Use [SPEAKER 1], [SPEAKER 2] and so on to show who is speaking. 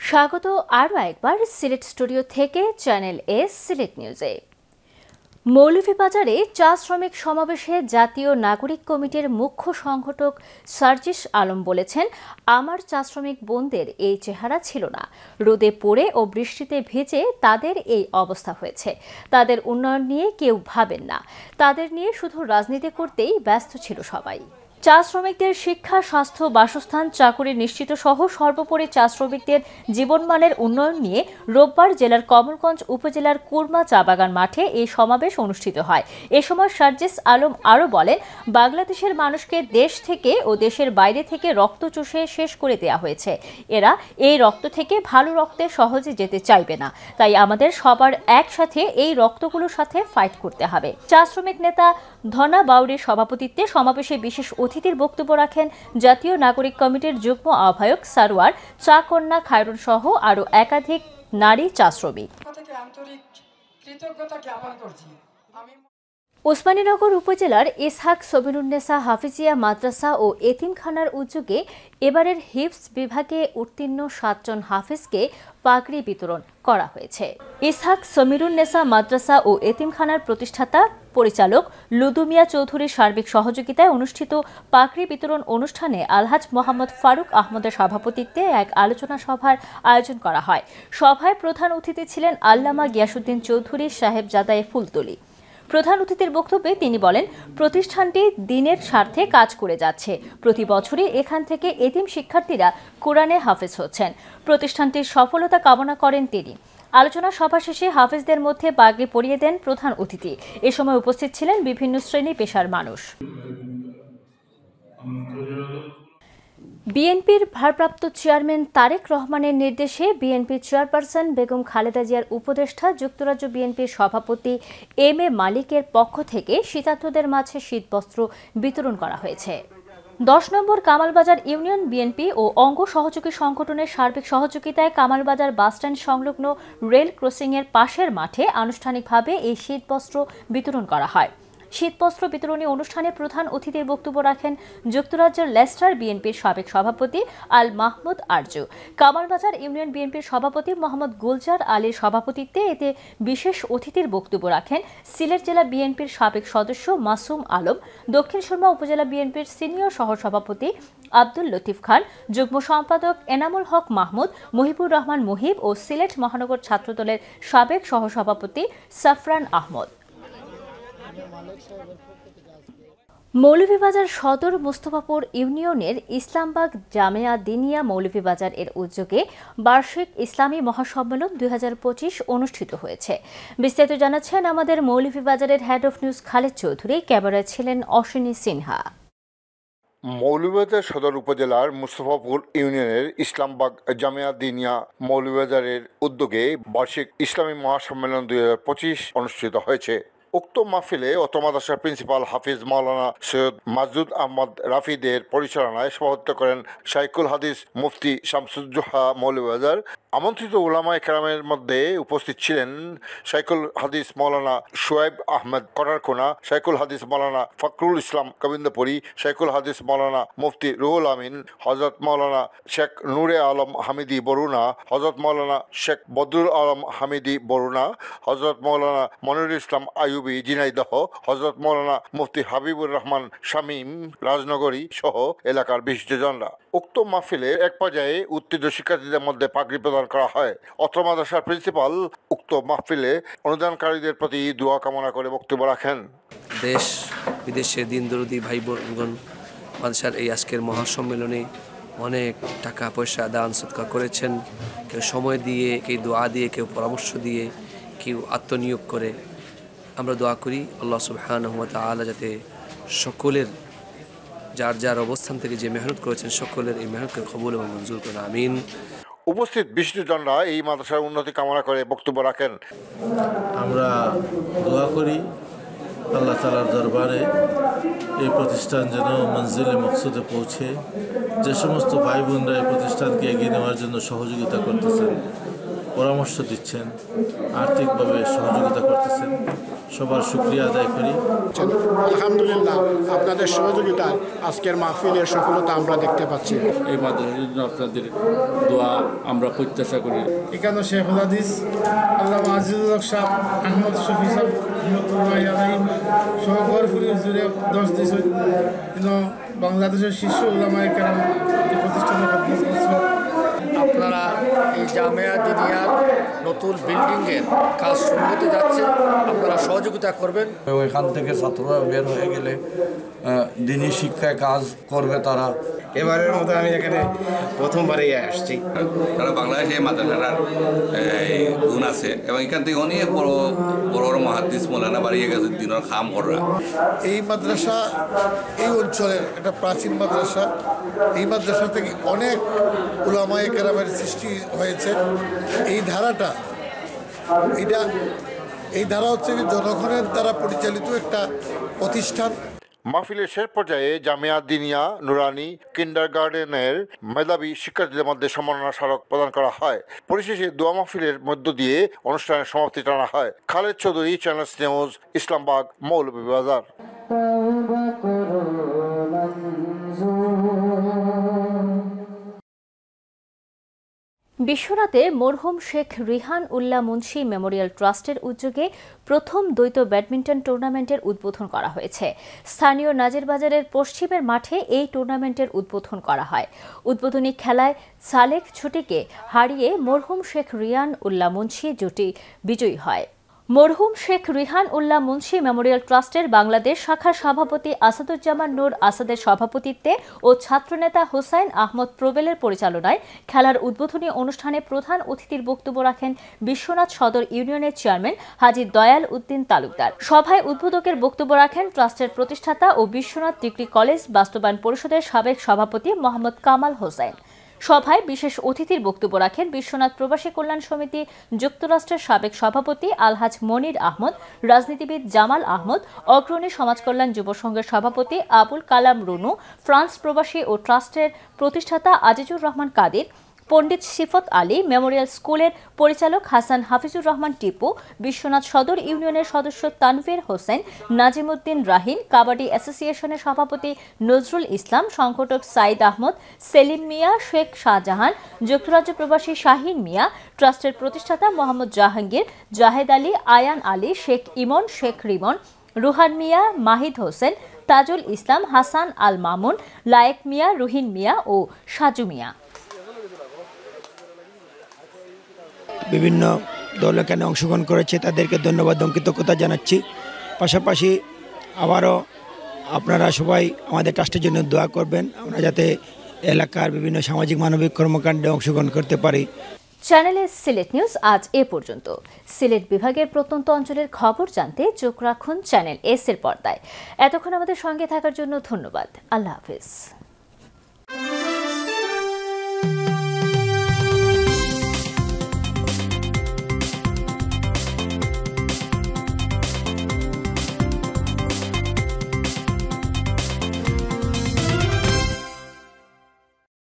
[SPEAKER 1] স্বাগত আরও একবার সিলেট স্টুডিও থেকে চ্যানেল এস সিলেট নিউজে। মৌলভীবাজারে চা শ্রমিক সমাবেশে জাতীয় নাগরিক কমিটির মুখ্য সংগঠক সার্জিস আলম বলেছেন, আমার চা শ্রমিক বোনদের এই চেহারা ছিল না। রোদে পড়ে ও বৃষ্টিতে ভিজে তাদের এই অবস্থা হয়েছে। তাদের উন্নয়ন নিয়ে কেউ ভাবেন না, তাদের নিয়ে শুধু রাজনীতি করতেই ব্যস্ত ছিল সবাই। চা শ্রমিকদের শিক্ষা, স্বাস্থ্য, বাসস্থান, চাকুরি নিশ্চিত সহ সর্বোপরি চা শ্রমিকদের জীবনমানের উন্নয়ন নিয়ে রোববার জেলার কমলগঞ্জ উপজেলার কুরমা চা বাগান মাঠে এই সমাবেশ অনুষ্ঠিত হয়। এ সময় সার্জিস আলম আরও বলেন, বাংলাদেশের মানুষকে দেশ থেকে ও দেশের বাইরে থেকে রক্ত চুষে শেষ করে দেওয়া হয়েছে। এরা এই রক্ত থেকে ভালো রক্তে সহজে যেতে চাইবে না, তাই আমাদের সবার একসাথে এই রক্তগুলোর সাথে ফাইট করতে হবে। চা শ্রমিক নেতা ধনা বাউরির সভাপতিত্বে সমাবেশে বিশেষ অতিথির বক্তব্য রাখেন জাতীয় নাগরিক কমিটির যুগ্ম আহ্বায়ক সারোয়ার, চা কন্যা খায়রুন সহ আরও একাধিক নারী চা শ্রমিক। ওসমানীনগর উপজেলার ইসহাক সবিরুন্নেসা হাফিজিয়া মাদ্রাসা ও এতিমখানার উদ্যোগে এবারের হিফজ বিভাগে উত্তীর্ণ 7 জন হাফিজকে পাগড়ি বিতরণ করা হয়েছে। ইসহাক সমিরুন্নেসা মাদ্রাসা ও এতিমখানার প্রতিষ্ঠাতা পরিচালক লুদুমিয়া চৌধুরীর সার্বিক সহযোগিতায় অনুষ্ঠিত পাগড়ি বিতরণ অনুষ্ঠানে আলহাজ মোহাম্মদ ফারুক আহমদের সভাপতিত্বে এক আলোচনা সভার আয়োজন করা হয়। সভায় প্রধান অতিথি ছিলেন আল্লামা গিয়াসউদ্দিন চৌধুরী সাহেবজাদায়ে ফুলতলী। প্রধান অতিথির বক্তব্যে তিনি বলেন, প্রতিষ্ঠানটি দিনের স্বার্থে কাজ করে যাচ্ছে। প্রতি বছরই এখান থেকে এতিম শিক্ষার্থীরা কোরআনে হাফেজ হচ্ছেন। প্রতিষ্ঠানটির সফলতা কামনা করেন তিনি। আলোচনা সভা শেষে হাফেজদের মধ্যে পাগড়ি পরিয়ে দেন প্রধান অতিথি। এ সময় উপস্থিত ছিলেন বিভিন্ন শ্রেণী পেশার মানুষ। বিএনপির ভারপ্রাপ্ত চেয়ারম্যান তারেক রহমানের নির্দেশে বিএনপির চেয়ারপারসন বেগম খালেদা জিয়ার উপদেষ্টা যুক্তরাজ্য বিএনপির সভাপতি এম এ মালিকের পক্ষ থেকে শীতার্তদের মাঝে শীতবস্ত্র বিতরণ করা হয়েছে। 10 নম্বর কামালবাজার ইউনিয়ন বিএনপি ও অঙ্গ সহযোগী সংগঠনের সার্বিক সহযোগিতায় কামালবাজার বাসস্ট্যান্ড সংলগ্ন রেল ক্রসিংয়ের পাশের মাঠে আনুষ্ঠানিকভাবে এই শীতবস্ত্র বিতরণ করা হয়। শীতবস্ত্র বিতরণী অনুষ্ঠানে প্রধান অতিথির বক্তব্য রাখেন যুক্তরাজ্যের লেস্টার বিএনপির সাবেক সভাপতি আল মাহমুদ আরজু। কামালবাজার ইউনিয়ন বিএনপির সভাপতি মোহাম্মদ গুলজার আলীর সভাপতিত্বে এতে বিশেষ অতিথির বক্তব্য রাখেন সিলেট জেলা বিএনপির সাবেক সদস্য মাসুম আলম, দক্ষিণ সুরমা উপজেলা বিএনপির সিনিয়র সহসভাপতি আব্দুল লতিফ খান, যুগ্ম সম্পাদক এনামুল হক মাহমুদ, মুহিবুর রহমান মুহিব ও সিলেট মহানগর ছাত্রদলের সাবেক সহসভাপতি সাফরান আহমদ। মৌলভীবাজার সদর মোস্তফাপুর ইউনিয়নের ইসলামবাগ জামেয়া দিনিয়া মৌলভীবাজার এর উদ্যোগে বার্ষিক ইসলামী মহাসম্মেলন 2025 অনুষ্ঠিত হয়েছে। বিস্তারিত জানাচ্ছেন আমাদের মৌলভীবাজারের head of news Khaled Chowdhury. ক্যামেরায় ছিলেন অশ্বিনী সিনহা।
[SPEAKER 2] মৌলভীবাজার সদর উপজেলার মুস্তফাপুর ইউনিয়নের ইসলামবাগ জামিয়া দিনিয়া মৌলভীবাজারের উদ্যোগে বার্ষিক ইসলামী মহাসম্মেলন 2025 অনুষ্ঠিত হয়েছে। উক্ত মাহফিলে অত্র মাদ্রাসার প্রিন্সিপাল হাফিজ মাওলানা সৈয়দ মাজুদ আহমদ রাফিদের পরিচালনায় সভাপতিত্ব করেন শাইখুল হাদিস মুফতি শামসুজ্জোহা মৌলভীবাজার। আমন্ত্রিত উলামায়ে কেরামের মধ্যে উপস্থিত ছিলেন শাইখুল হাদিস মাওলানা শোয়েব আহমদ করারকোনা, শাইখুল হাদিস মাওলানা ফখরুল ইসলাম গোবিন্দপুরী, শাইখুল হাদিস মাওলানা মুফতি রুহুল আমিন, হযরত মাওলানা শেখ নূরে আলম হামিদি বরুণা, হযরত মাওলানা শেখ বদরুল আলম হামিদি বরুণা, হযরত মাওলানা মনিরুল ইসলাম আইয়ুবী ঝিনাইদহ, হযরত মাওলানা মুফতি হাবিবুর রহমান শামীম রাজনগরী সহ এলাকার বিশিষ্টজনরা। উক্ত মাহফিলে এক পর্যায়ে উত্তেজিত শিক্ষার্থীদের মধ্যে পাগড়ি প্রদান করা হয়। অত্র মাদ্রাসার প্রিন্সিপাল উক্ত মাহফিলে অনুদানকারীদের প্রতি দোয়া কামনা করে বক্তব্য রাখেন।
[SPEAKER 3] দেশ বিদেশে দিন দরদি ভাই বোনগণ মাদ্রাসার এই আজকের মহাসম্মেলনে অনেক টাকা পয়সা দান সদকা করেছেন। কেউ সময় দিয়ে, কেউ দোয়া দিয়ে, কেউ পরামর্শ দিয়ে, কেউ আত্মনিয়োগ করে। আমরা দোয়া করি আল্লাহ সুবহানাহু ওয়া তাআলা যাতে সকলের যার যার অবস্থান থেকে যে মেহনত করেছেন সকলের এই মেহনতকে কবুল এবং মঞ্জুর করেন, আমিন।
[SPEAKER 2] উপস্থিত বিশিষ্টজনরা এই মাদ্রাসার উন্নতি কামনা করে বক্তব্য রাখেন।
[SPEAKER 4] আমরা দোয়া করি আল্লাহ তাআলার দরবারে এই প্রতিষ্ঠান যেন মঞ্জিলে মকসুদে পৌঁছে। যে সমস্ত ভাই বোনরা এই প্রতিষ্ঠানকে এগিয়ে নেওয়ার জন্য সহযোগিতা করতেছেন পরামর্শ দিচ্ছেন, আর্থিকভাবে সহযোগিতা করতেছেন, সবার শুকরিয়া আদায় করি।
[SPEAKER 5] আলহামদুলিল্লাহ, আপনাদের সহযোগিতায় আজকের মাহফিলের সফলতা আমরা দেখতে পাচ্ছি।
[SPEAKER 6] এই মাদ্রাসার জন্য আপনাদের দোয়া আমরা প্রত্যাশা করি।
[SPEAKER 7] এখানে শেখুল হাদিস আল্লামা আজিজুল হক সাহেব, আহমদ শফি সাহেব রহমতুল্লাহ আলাইহি সহ গরফুরি হুজুরে 10 দিন বাংলাদেশের শীর্ষ উলামায়ে কেরাম এই প্রতিষ্ঠানের খদমত করছেন।
[SPEAKER 8] আপনারা এই জামিয়া দিনিয়ার নতুন বিল্ডিংয়ের কাজ শুরু হতে যাচ্ছে, আপনারা সহযোগিতা করবেন।
[SPEAKER 9] ওইখান থেকে ছাত্ররা বের হয়ে গেলে দিনী শিক্ষায় কাজ করবে তারা।
[SPEAKER 5] এবারের মতো আমি এখানে প্রথমবারই আসছি।
[SPEAKER 10] তারা বাংলাদেশে এই মাদ্রাসাটার গুণ আছে এবং এখান থেকে অনেক বড় বড় মহাদ্দিস মৌলানা বাড়িয়ে গেছে দিনের খাম করা।
[SPEAKER 11] এই মাদ্রাসা এই অঞ্চলের একটা প্রাচীন মাদ্রাসা। এই মাদ্রাসা থেকে অনেক উলামায়ে কেরামের সৃষ্টি হয়েছে। এই ধারাটা এই ধারা হচ্ছে জনগণের দ্বারা পরিচালিত একটা প্রতিষ্ঠান।
[SPEAKER 2] মাহফিলের শেষ পর্যায়ে জামিয়া দিনিয়া নুরানি কিন্ডারগার্টেনের মেধাবী শিক্ষার্থীদের মধ্যে সম্মাননা স্মারক প্রদান করা হয়। পরিশেষে দোয়া মাহফিলের মধ্য দিয়ে অনুষ্ঠানের সমাপ্তি টানা হয়। Khaled Chowdhury, channel news, Islambag, Moulvibazar.
[SPEAKER 1] বিশ্বনাথে মরহুম শেখ রিহান উল্লাহ মুন্সি মেমোরিয়াল ট্রাস্টের উদ্যোগে প্রথম দ্বৈত ব্যাডমিন্টন টুর্নামেন্টের উদ্বোধন করা হয়েছে। স্থানীয় নাজিরবাজারের পশ্চিমের মাঠে এই টুর্নামেন্টের উদ্বোধন করা হয়। উদ্বোধনী খেলায় সালেক ছুটিকে হারিয়ে মরহুম শেখ রিহান উল্লাহ মুন্সি জুটি বিজয়ী হয়। মরহুম শেখ রিহান উল্লাহ মুন্সি মেমোরিয়াল ট্রাস্টের বাংলাদেশ শাখার সভাপতি আসাদুজ্জামান নূর আসাদের সভাপতিত্বে ও ছাত্রনেতা হুসাইন আহমদ প্রবেলের পরিচালনায় খেলার উদ্বোধনী অনুষ্ঠানে প্রধান অতিথির বক্তব্য রাখেন বিশ্বনাথ সদর ইউনিয়নের চেয়ারম্যান হাজী দয়াল উদ্দিন তালুকদার। সভায় উদ্বোধকের বক্তব্য রাখেন ট্রাস্টের প্রতিষ্ঠাতা ও বিশ্বনাথ ডিগ্রি কলেজ বাস্তবায়ন পরিষদের সাবেক সভাপতি মোহাম্মদ কামাল হোসেন। সভায় বিশেষ অতিথির বক্তব্য রাখেন বিশ্বনাথ প্রবাসী কল্যাণ সমিতি যুক্তরাষ্ট্রের সাবেক সভাপতি আলহাজ মনির আহমদ, রাজনীতিবিদ জামাল আহমদ, অগ্রণী সমাজ কল্যাণ যুব সংঘের সভাপতি আবুল কালাম রুনু, ফ্রান্স প্রবাসী ও ট্রাস্টের প্রতিষ্ঠাতা আজিজুর রহমান কাদির, পণ্ডিত সিফত আলী, মেমোরিয়াল স্কুলের পরিচালক হাসান হাফিজুর রহমান টিপু, বিশ্বনাথ সদর ইউনিয়নের সদস্য তানভীর হোসেন, নাজিমুদ্দিন রাহিন, কাবাডি অ্যাসোসিয়েশনের সভাপতি নজরুল ইসলাম, সংগঠক সাইদ আহমদ, সেলিম মিয়া, শেখ শাহজাহান, যুক্তরাজ্য প্রবাসী শাহিন মিয়া, ট্রাস্টের প্রতিষ্ঠাতা মোহাম্মদ জাহাঙ্গীর, জাহেদ আলী, আয়ান আলী, শেখ ইমন, শেখ রিমন, রুহান মিয়া, মাহিদ হোসেন, তাজুল ইসলাম, হাসান আল মামুন, লায়েক মিয়া, রুহিন মিয়া ও সাজু মিয়া।
[SPEAKER 12] বিভিন্ন দল এখানে অংশগ্রহণ করেছে, তাদেরকে ধন্যবাদ এবং কৃতজ্ঞতা জানাচ্ছি। পাশাপাশি আবারও আপনারা সবাই আমাদের ট্রাস্টের জন্য দোয়া করবেন, আমরা যাতে এলাকার বিভিন্ন সামাজিক মানবিক কর্মকাণ্ডে অংশগ্রহণ করতে পারি।
[SPEAKER 1] চ্যানেলে সিলেট নিউজ আজ এ পর্যন্ত। সিলেট বিভাগের প্রত্যন্ত অঞ্চলের খবর জানতে চোখ রাখুন চ্যানেল এস এর পর্দায়। এতক্ষণ আমাদের সঙ্গে থাকার জন্য ধন্যবাদ। আল্লাহ হাফেজ।